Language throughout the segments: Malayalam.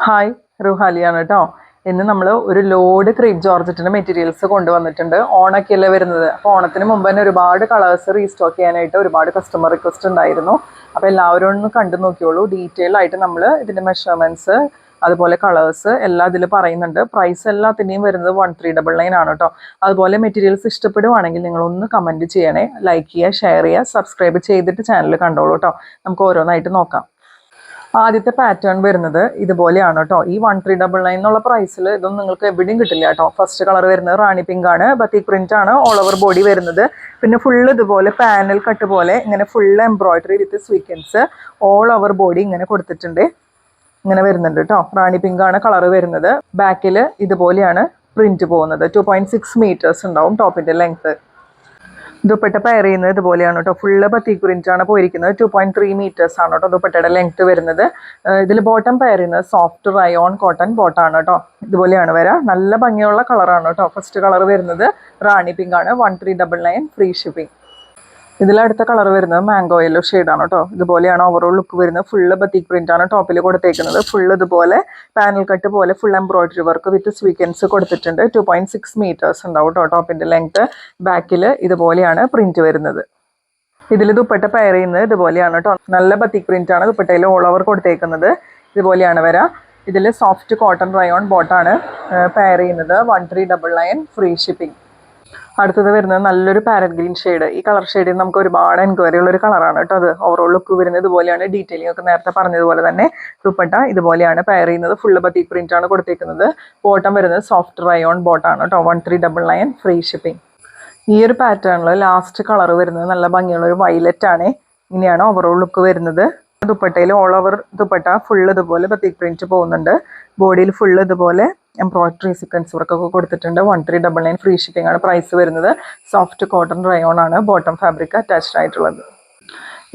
ഹായ് റുഹാലിയാണ് കേട്ടോ. ഇന്ന് നമ്മൾ ഒരു ലോഡ് ക്രീപ്പ് ജോർജറ്റിൻ്റെ മെറ്റീരിയൽസ് കൊണ്ടുവന്നിട്ടുണ്ട്. ഓണൊക്കെയല്ലേ വരുന്നത്. അപ്പോൾ ഓണത്തിന് മുമ്പ് തന്നെ ഒരുപാട് കളേഴ്സ് റീസ്റ്റോക്ക് ചെയ്യാനായിട്ട് ഒരുപാട് കസ്റ്റമർ റിക്വസ്റ്റ് ഉണ്ടായിരുന്നു. അപ്പോൾ എല്ലാവരും ഒന്ന് കണ്ടു നോക്കിയോളൂ. ഡീറ്റെയിൽ ആയിട്ട് നമ്മൾ ഇതിൻ്റെ മെഷർമെൻറ്റ്സ് അതുപോലെ കളേഴ്സ് എല്ലാം ഇതിൽ പറയുന്നുണ്ട്. പ്രൈസ് എല്ലാത്തിൻ്റെയും വരുന്നത് 1399 ആണ് കേട്ടോ. അതുപോലെ മെറ്റീരിയൽസ് ഇഷ്ടപ്പെടുവാണെങ്കിൽ നിങ്ങളൊന്ന് കമൻറ്റ് ചെയ്യണേ, ലൈക്ക് ചെയ്യുക, ഷെയർ ചെയ്യുക, സബ്സ്ക്രൈബ് ചെയ്തിട്ട് ചാനൽ കണ്ടോളൂ കേട്ടോ. നമുക്ക് ഓരോന്നായിട്ട് നോക്കാം. ആദ്യത്തെ പാറ്റേൺ വരുന്നത് ഇതുപോലെയാണ് കേട്ടോ. ഈ 1399 എന്നുള്ള പ്രൈസിൽ ഇതൊന്നും നിങ്ങൾക്ക് എവിടെയും കിട്ടില്ല കേട്ടോ. ഫസ്റ്റ് കളർ വരുന്നത് റാണി പിങ്ക് ആണ്. ബത്തിക് പ്രിന്റ് ആണ് ഓൾ ഓവർ ബോഡി വരുന്നത്. പിന്നെ ഫുള്ള് ഇതുപോലെ പാനൽ കട്ട് പോലെ ഇങ്ങനെ ഫുള്ള് എംബ്രോയിഡറി വിത്ത് സ്വീക്വൻസ് ഓൾ ഓവർ ബോഡി ഇങ്ങനെ കൊടുത്തിട്ടുണ്ട്. ഇങ്ങനെ വരുന്നുണ്ട് കേട്ടോ. റാണി പിങ്ക് ആണ് കളർ വരുന്നത്. ബാക്കിൽ ഇതുപോലെയാണ് പ്രിന്റ് പോകുന്നത്. 2.6 മീറ്റേഴ്സ് ഉണ്ടാവും ടോപ്പിന്റെ ലെങ്ത്. ദുപ്പട്ട പെയർ ചെയ്യുന്നത് ഇതുപോലെയാണ് കേട്ടോ. ഫുള്ള് ബത്തിക് പ്രിന്റ് ആണ് പോയിരിക്കുന്നത്. 2.3 മീറ്റേഴ്സ് ആണ് കേട്ടോ ദുപ്പട്ടയുടെ ലെങ്ത് വരുന്നത്. ഇതിൽ ബോട്ടം പെയർ ചെയ്യുന്നത് സോഫ്റ്റ് റയോൺ കോട്ടൺ ബോട്ടാണ് കേട്ടോ. ഇതുപോലെയാണ് വരാം. നല്ല ഭംഗിയുള്ള കളറാണ് കേട്ടോ. ഫസ്റ്റ് കളർ വരുന്നത് റാണി പിങ്ക് ആണ്. 1399 ഫ്രീ ഷിപ്പിംഗ്. ഇതിലടുത്ത കളർ വരുന്നത് മാംഗോ യെല്ലോ ഷെയ്ഡാണ് കേട്ടോ. ഇതുപോലെയാണ് ഓവറോൾ ലുക്ക് വരുന്നത്. ഫുള്ള് ബത്തിക് പ്രിന്റ് ആണ് ടോപ്പിൽ കൊടുത്തേക്കുന്നത്. ഫുള്ള് ഇതുപോലെ പാനൽ കട്ട് പോലെ full embroidery work with sequence കൊടുത്തിട്ടുണ്ട്. 2.6 മീറ്റേഴ്സ് ഉണ്ടാവും കേട്ടോ ടോപ്പിന്റെ ലെങ്ത്. ബാക്കിൽ ഇതുപോലെയാണ് പ്രിന്റ് വരുന്നത്. ഇതിൽ ദുപ്പട്ട പെയർ ചെയ്യുന്നത് ഇതുപോലെയാണ് കേട്ടോ. നല്ല ബത്തിക് പ്രിന്റ് ആണ് ദുപ്പട്ടയിൽ ഓൾ ഓവർ കൊടുത്തേക്കുന്നത്. ഇതുപോലെയാണ് വരാം. ഇതിൽ സോഫ്റ്റ് കോട്ടൺ റയോൺ ബോട്ടാണ് പെയർ ചെയ്യുന്നത്. 1399 ഫ്രീ ഷിപ്പിംഗ്. അടുത്തത് വരുന്നത് നല്ലൊരു പാരറ്റ് ഗ്രീൻ ഷെയ്ഡ്. ഈ കളർ ഷെയ്ഡിൽ നമുക്ക് ഒരുപാട് എൻക്വയറി ഉള്ള ഒരു കളറാണ് കേട്ടോ. അത് ഓവറോൾ ലുക്ക് വരുന്നത് ഇതുപോലെയാണ്. ഡീറ്റെയിലിംഗ് ഒക്കെ നേരത്തെ പറഞ്ഞതുപോലെ തന്നെ ദുപ്പട്ട ഇതുപോലെയാണ് പെയർ ചെയ്യുന്നത്. ഫുള്ള് ബത്തിക് പ്രിന്റ് ആണ് കൊടുത്തേക്കുന്നത്. ബോട്ടം വരുന്നത് സോഫ്റ്റ് റയോൺ ബോട്ടാണ് കേട്ടോ. 1399 ഫ്രീ ഷിപ്പിംഗ്. ഈ ഒരു പാറ്റേണിൽ ലാസ്റ്റ് കളർ വരുന്നത് നല്ല ഭംഗിയുള്ള ഒരു വയലറ്റ് ആണ്. ഇങ്ങനെയാണ് ഓവറോൾ ലുക്ക് വരുന്നത്. ദുപ്പട്ടയിൽ ഓൾ ഓവർ ദുപ്പട്ട ഫുള്ള് ഇതുപോലെ ബത്തിക് പ്രിന്റ് പോകുന്നുണ്ട്. ബോഡിയിൽ ഫുള്ള് ഇതുപോലെ എംബ്രോയിഡറി സീക്വൻസ് വർക്കൊക്കെ കൊടുത്തിട്ടുണ്ട്. 1399 ഫ്രീ ഷിപ്പിംഗ് ആണ് പ്രൈസ് വരുന്നത്. സോഫ്റ്റ് കോട്ടൺ റയോൺ ആണ് ബോട്ടം ഫാബ്രിക് അറ്റാച്ച്ഡ് ആയിട്ടുള്ളത്.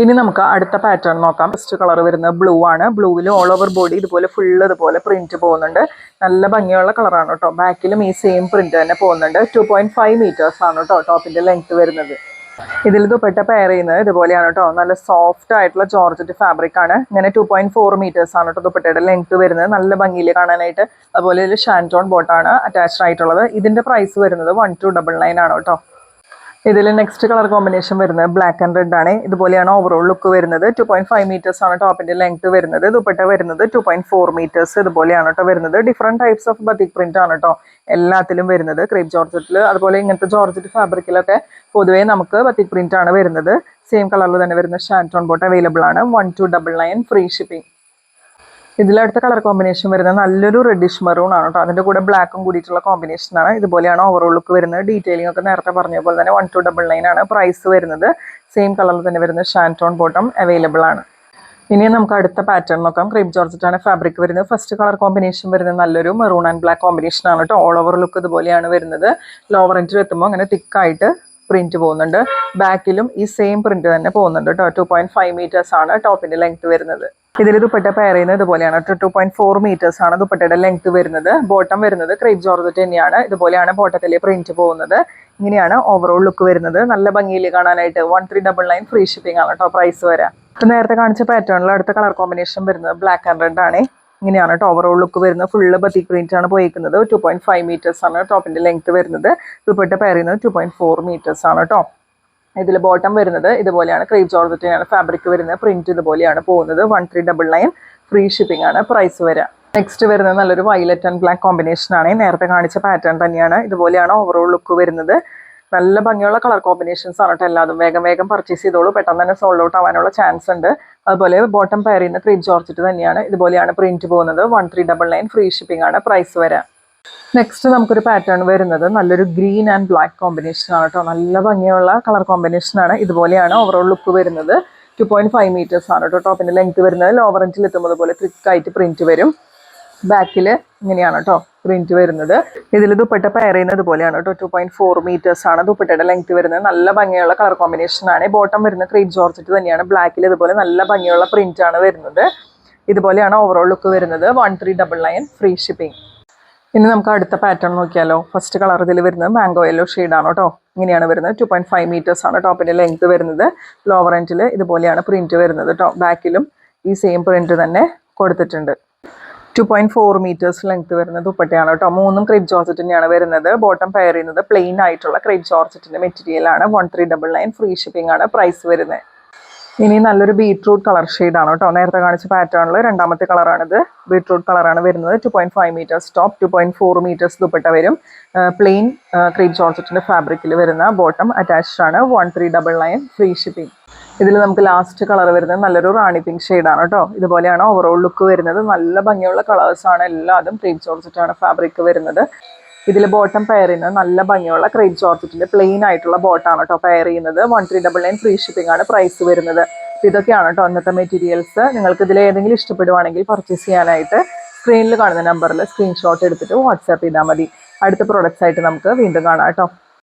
ഇനി നമുക്ക് അടുത്ത പാറ്റേൺ നോക്കാം. ഫസ്റ്റ് കളർ വരുന്നത് ബ്ലൂ ആണ്. ബ്ലൂവിൽ ഓൾ ഓവർ ബോഡി ഇതുപോലെ ഫുള്ള് ഇതുപോലെ പ്രിന്റ് പോകുന്നുണ്ട്. നല്ല ഭംഗിയുള്ള കളറാണ് കേട്ടോ. ബാക്കിലും ഈ സെയിം പ്രിന്റ് തന്നെ പോകുന്നുണ്ട്. 2.5 മീറ്റേഴ്സ് ആണ് കേട്ടോ ടോപ്പിന്റെ ലെങ്ത് വരുന്നത്. ഇതിൽ ദുപ്പട്ട പെയർ ചെയ്യുന്നത് ഇതുപോലെയാണ് കേട്ടോ. നല്ല സോഫ്റ്റ് ആയിട്ടുള്ള ജോർജറ്റ് ഫാബ്രിക് ആണ്. ഇങ്ങനെ 2.4 മീറ്റേഴ്സ് ആണ് കേട്ടോ ദുപ്പട്ടയുടെ ലെങ്ത് വരുന്നത്. നല്ല ഭംഗിയിൽ കാണാനായിട്ട്. അതുപോലെ ഇതിൽ ഷാൻറ്റോൺ ബോട്ടാണ് അറ്റാച്ച്ഡ് ആയിട്ടുള്ളത്. ഇതിന്റെ പ്രൈസ് വരുന്നത് 1299 ആണ് കേട്ടോ. ഇതിൽ നെക്സ്റ്റ് കളർ കോമ്പിനേഷൻ വരുന്നത് ബ്ലാക്ക് ആൻഡ് റെഡ് ആണ്. ഇതുപോലെയാണ് ഓവറോൾ ലുക്ക് വരുന്നത്. 2.5 മീറ്റേഴ്സ് ആണ് ടോപ്പിന്റെ ലെങ്ത് വരുന്നത്. ദുപ്പട്ട വരുന്നത് 2.4 മീറ്റേഴ്സ് ഇതുപോലെയാണ് കേട്ടോ വരുന്നത്. Different types of batik print ആണ് കേട്ടോ എല്ലാത്തിലും വരുന്നത്. ക്രേപ്പ് ജോർജറ്റിൽ അതുപോലെ ഇങ്ങനത്തെ ജോർജറ്റ് ഫാബ്രിക്കിലൊക്കെ പൊതുവേ നമുക്ക് ബത്തിക് പ്രിന്റ് ആണ് വരുന്നത്. സെയിം കളറിൽ തന്നെ വരുന്ന ഷാൻറ്റോൺ ബോട്ട് അവൈലബിൾ ആണ്. 1299 ഫ്രീ ഷിപ്പിംഗ്. ഇതിലടുത്ത കളർ കോമ്പിനേഷൻ വരുന്നത് നല്ലൊരു റെഡിഷ് മെറൂൺ ആണ് കേട്ടോ. അതിന്റെ കൂടെ ബ്ലാക്കും കൂടിയിട്ടുള്ള കോമ്പിനേഷൻ ആണ്. ഇതുപോലെയാണ് ഓവറോൾ ലുക്ക് വരുന്നത്. ഡീറ്റെയിലിംഗ് ഒക്കെ നേരത്തെ പറഞ്ഞ പോലെ തന്നെ 1299 ആണ് പ്രൈസ് വരുന്നത്. സെയിം കളറിൽ തന്നെ വരുന്ന ഷാൻറ്റോൺ ബോട്ടം അവൈലബിൾ ആണ്. ഇനി നമുക്ക് അടുത്ത പാറ്റേൺ നോക്കാം. ക്രേപ്പ് ജോർജറ്റ് ആണ് ഫാബ്രിക് വരുന്നത്. ഫസ്റ്റ് കളർ കോമ്പിനേഷൻ വരുന്നത് നല്ലൊരു മെറൂൺ ആൻഡ് ബ്ലാക്ക് കോമ്പിനേഷൻ ആണ് കേട്ടോ. ഓൾ ഓവർ ലുക്ക് ഇതുപോലെയാണ് വരുന്നത്. ലോവർ എൻഡിൽ എത്തുമ്പോൾ അങ്ങനെ തിക്കായിട്ട് പ്രിന്റ് പോകുന്നുണ്ട്. ബാക്കിലും ഈ സെയിം പ്രിന്റ് തന്നെ പോകുന്നുണ്ട് കേട്ടോ. 2.5 മീറ്റേഴ്സ് ആണ് ടോപ്പിന്റെ ലെങ്ത് വരുന്നത്. ഇതിൽ ദുപ്പട്ട പെയർ ചെയ്യുന്നത് ഇതുപോലെയാണ്. 2.4 മീറ്റേഴ്സ് ആണ് ദുപ്പട്ടയുടെ ലെങ്ത് വരുന്നത്. ബോട്ടം വരുന്നത് ക്രേപ്പ് ജോർജറ്റ് തന്നെയാണ്. ഇതുപോലെയാണ് ബോട്ടത്തിലെ പ്രിന്റ് പോകുന്നത്. ഇങ്ങനെയാണ് ഓവറോൾ ലുക്ക് വരുന്നത്. നല്ല ഭംഗിയിൽ കാണാനായിട്ട്. 1399 ഫ്രീ ഷിപ്പിംഗ് ആണ് കേട്ടോ പ്രൈസ് വരാം. ഇപ്പം നേരത്തെ കാണിച്ച പാറ്റേണിൽ അടുത്ത കളർ കോമ്പിനേഷൻ വരുന്നത് ബ്ലാക്ക് ആൻഡ് റെഡ് ആണ്. ഇങ്ങനെയാണ് കേട്ടോ ഓവറോൾ ലുക്ക് വരുന്നത്. ഫുള്ള് ബത്തിക് പ്രിന്റ് ആണ് പോയിരിക്കുന്നത്. 2.5 മീറ്റേഴ്സ് ആണ് ടോപ്പിന്റെ ലെങ്ത് വരുന്നത്. ദുപ്പട്ട പെയർ ചെയ്യുന്നത് 2.4 മീറ്റേഴ്സ് ആണ് കേട്ടോ. ഇതിൽ ബോട്ടം വരുന്നത് ഇതുപോലെയാണ്. ക്രേപ്പ് ജോർജറ്റിനാണ് ഫാബ്രിക് വരുന്നത്. പ്രിന്റ് ഇതുപോലെയാണ് പോകുന്നത്. 1399 ഫ്രീ ഷിപ്പിംഗ് ആണ് പ്രൈസ് വരാം. നെക്സ്റ്റ് വരുന്നത് നല്ലൊരു വയലറ്റ് ആൻഡ് ബ്ലാക്ക് കോമ്പിനേഷൻ ആണ്. നേരത്തെ കാണിച്ച പാറ്റേൺ തന്നെയാണ്. ഇതുപോലെയാണ് ഓവറോൾ ലുക്ക് വരുന്നത്. നല്ല ഭംഗിയുള്ള കളർ കോമ്പിനേഷൻസ് ആണ് കേട്ടോ എല്ലാതും. വേഗം വേഗം പർച്ചേസ് ചെയ്തോളൂ. പെട്ടെന്ന് തന്നെ സോൾഡ് ഔട്ട് ആവാനുള്ള ചാൻസ് ഉണ്ട്. അതുപോലെ ബോട്ടം പെയർ ചെയ്യുന്ന ക്രേപ്പ് ജോർജറ്റ് തന്നെയാണ്. ഇതുപോലെയാണ് പ്രിന്റ് പോകുന്നത്. 1399 ഫ്രീ ഷിപ്പിംഗ് ആണ് പ്രൈസ് വരാം. നെക്സ്റ്റ് നമുക്കൊരു പാറ്റേൺ വരുന്നത് നല്ലൊരു ഗ്രീൻ ആൻഡ് ബ്ലാക്ക് കോമ്പിനേഷൻ ആണ് കേട്ടോ. നല്ല ഭംഗിയുള്ള കളർ കോമ്പിനേഷൻ ആണ്. ഇതുപോലെയാണ് ഓവറോൾ ലുക്ക് വരുന്നത്. 2.5 മീറ്റേഴ്സ് ആണ് കേട്ടോ ടോപ്പിന്റെ ലെങ്ത് വരുന്നത്. ലോവർ എൻഡിൽ എത്തുമ്പോൾ പോലെ തിക്കായിട്ട് പ്രിന്റ് വരും. ബാക്കിൽ ഇങ്ങനെയാണ് കേട്ടോ പ്രിന്റ് വരുന്നത്. ഇതിൽ ദുപ്പട്ട പെയർ ചെയ്യുന്നത് ഇതുപോലെയാണ് കേട്ടോ. 2.4 മീറ്റേഴ്സ് ആണ് ദുപ്പട്ടയുടെ ലെങ്ത് വരുന്നത്. നല്ല ഭംഗിയുള്ള കളർ കോമ്പിനേഷൻ ആണ്. ബോട്ടം വരുന്നത് ക്രേപ്പ് ജോർജറ്റ് തന്നെയാണ്. ബ്ലാക്കിൽ ഇതുപോലെ നല്ല ഭംഗിയുള്ള പ്രിന്റ് ആണ് വരുന്നത്. ഇതുപോലെയാണ് ഓവറോൾ ലുക്ക് വരുന്നത്. 1399 ഫ്രീ ഷിപ്പിംഗ്. ഇനി നമുക്ക് അടുത്ത പാറ്റേൺ നോക്കിയാലോ. ഫസ്റ്റ് കളർ ഇതിൽ വരുന്നത് മാംഗോ യെല്ലോ ഷെയ്ഡാണ് കേട്ടോ. ഇങ്ങനെയാണ് വരുന്നത്. 2.5 മീറ്റേഴ്സ് ആണ് ടോപ്പിന്റെ ലെങ്ത് വരുന്നത്. ലോവർ എൻഡിൽ ഇതുപോലെയാണ് പ്രിന്റ് വരുന്നത് കേട്ടോ. ബാക്കിലും ഈ സെയിം പ്രിന്റ് തന്നെ കൊടുത്തിട്ടുണ്ട്. 2.4 മീറ്റേഴ്സ് ലെങ്ത് വരുന്ന ദുപ്പട്ടയാണ് കേട്ടോ. 3 ക്രേപ്പ് ജോർജറ്റിൻ്റെയാണ് വരുന്നത്. ബോട്ടം പെയർ ചെയ്യുന്നത് പ്ലെയിൻ ആയിട്ടുള്ള ക്രേപ്പ് ജോർജറ്റിൻ്റെ മെറ്റീരിയലാണ്. 1399 ഫ്രീ ഷിപ്പിംഗ് ആണ് പ്രൈസ് വരുന്നത്. ഇനി നല്ലൊരു ബീട്രൂട്ട് കളർ ഷെയ്ഡാണ് കേട്ടോ. നേരത്തെ കാണിച്ച പാറ്റേണിൽ രണ്ടാമത്തെ കളറാണിത്. ബീട്രൂട്ട് കളറാണ് വരുന്നത്. 2.5 മീറ്റേഴ്സ് ടോപ്പ്, 2.4 മീറ്റേഴ്സ് ദുപ്പട്ട വരും. പ്ലെയിൻ ക്രേപ്പ് ജോർജറ്റിൻ്റെ ഫാബ്രിക്കിൽ വരുന്ന ബോട്ടം അറ്റാച്ച്ഡ് ആണ്. 1399 ഫ്രീ ഷിപ്പിംഗ്. ഇതിൽ നമുക്ക് ലാസ്റ്റ് കളർ വരുന്നത് നല്ലൊരു റാണി പിങ്ക് ഷെയ്ഡാണ് കേട്ടോ. ഇതുപോലെയാണ് ഓവറോൾ ലുക്ക് വരുന്നത്. നല്ല ഭംഗിയുള്ള കളേഴ്സാണ് എല്ലാതും. ക്രേപ്പ് ജോർജറ്റാണ് ഫാബ്രിക് വരുന്നത്. ഇതിൽ ബോട്ടം പെയർ ചെയ്യുന്നത് നല്ല ഭംഗിയുള്ള ക്രേപ്പ് ജോർജറ്റിൻ്റെ പ്ലെയിൻ ആയിട്ടുള്ള ബോട്ടാണ് കേട്ടോ പെയർ ചെയ്യുന്നത്. 1399 ഫ്രീ ഷിപ്പിംഗ് ആണ് പ്രൈസ് വരുന്നത്. ഇതൊക്കെയാണ് കേട്ടോ അന്നത്തെ മെറ്റീരിയൽസ്. നിങ്ങൾക്ക് ഇതിൽ ഏതെങ്കിലും ഇഷ്ടപ്പെടുവാണെങ്കിൽ പർച്ചേസ് ചെയ്യാനായിട്ട് സ്ക്രീനിൽ കാണുന്ന നമ്പറിൽ സ്ക്രീൻഷോട്ട് എടുത്തിട്ട് വാട്സാപ്പ് ചെയ്താൽ മതി. അടുത്ത പ്രോഡക്റ്റ്സ് ആയിട്ട് നമുക്ക് വീണ്ടും കാണാം കേട്ടോ.